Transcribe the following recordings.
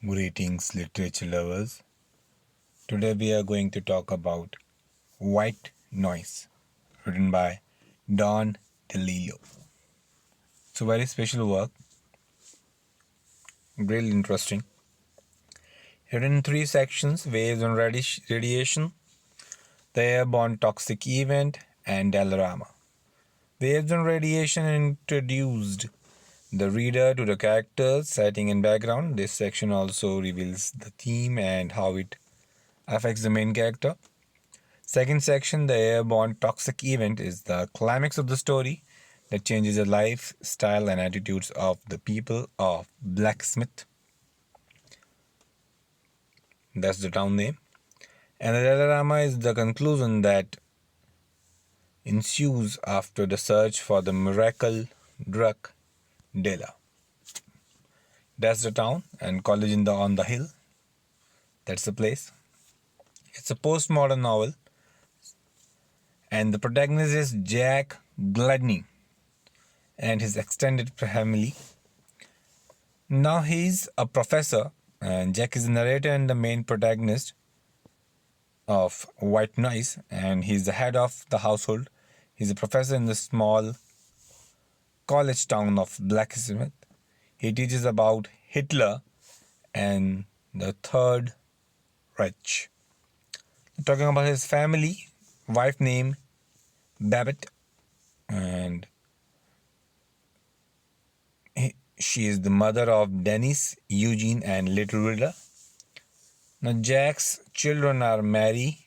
Greetings, literature lovers. Today we are going to talk about White Noise, written by Don Delillo. It's a very special work, really interesting. Written in three sections: waves on radiation, the airborne toxic event, and Delorama. Waves on radiation introduced the reader to the characters, setting, and background. This section also reveals the theme and how it affects the main character. Second section, the airborne toxic event, is the climax of the story that changes the lifestyle and attitudes of the people of Blacksmith. That's the town name. And the diorama is the conclusion that ensues after the search for the miracle drug dealer. That's the town, and college on the hill. That's the place. It's a postmodern novel, and the protagonist is Jack Gladney and his extended family. Now he's a professor, and Jack is the narrator and the main protagonist of White Noise, and he's the head of the household. He's a professor in the small college town of Blacksmith. He teaches about Hitler and the Third Reich. Talking about his family, wife named Babette, and she is the mother of Dennis, Eugene, and Little Riddler. Now Jack's children are Mary,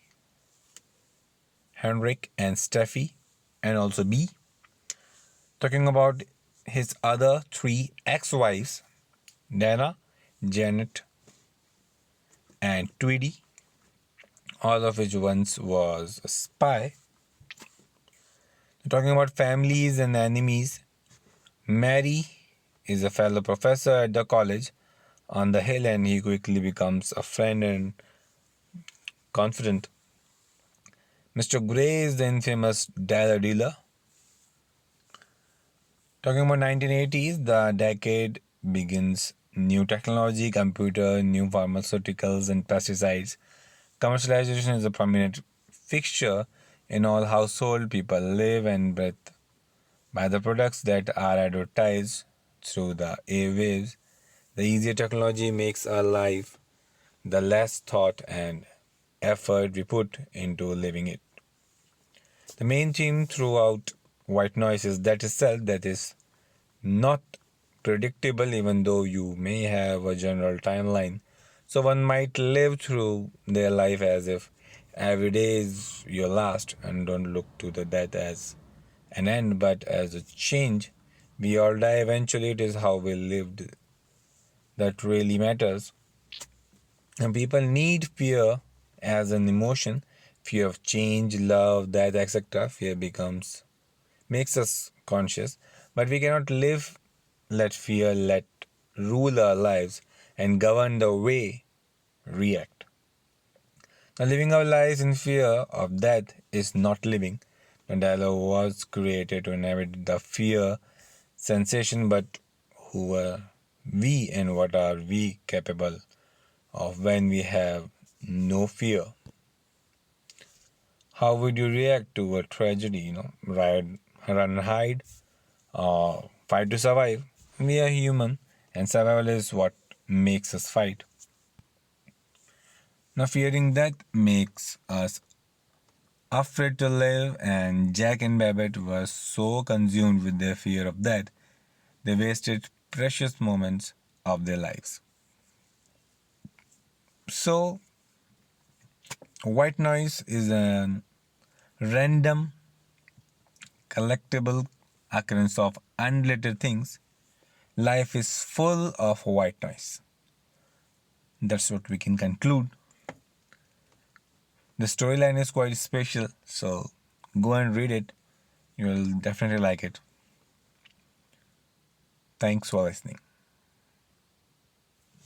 Henrik, and Steffi, and also B. Talking about his other three ex-wives, Dana, Janet, and Tweedy, all of which once was a spy. Talking about families and enemies, Mary is a fellow professor at the college on the hill, and he quickly becomes a friend and confident. Mr. Gray is the infamous dollar dealer. Talking about 1980s, the decade begins. New technology, computer, new pharmaceuticals, and pesticides. Commercialization is a prominent fixture in all household. People live and breathe by the products that are advertised through the airwaves. The easier technology makes our life, the less thought and effort we put into living it. The main theme throughout White Noise is that itself, that is not predictable, even though you may have a general timeline. So one might live through their life as if every day is your last, and don't look to the death as an end but as a change. We all die eventually. It is how we lived that really matters. And people need fear as an emotion. Fear of change, love, death, etc. Fear makes us conscious, but we cannot let fear rule our lives and govern the way we react. Now, living our lives in fear of death is not living. The dialogue was created to inhabit the fear sensation, but who are we and what are we capable of when we have no fear? How would you react to a tragedy? Run and hide, or fight to survive? We are human, and survival is what makes us fight. Now, fearing death makes us afraid to live, and Jack and Babette were so consumed with their fear of death, they wasted precious moments of their lives. So, White Noise is a random, collectible occurrence of unrelated things. Life is full of white noise. That's what we can conclude. The storyline is quite special, so go and read it. You will definitely like it. Thanks for listening.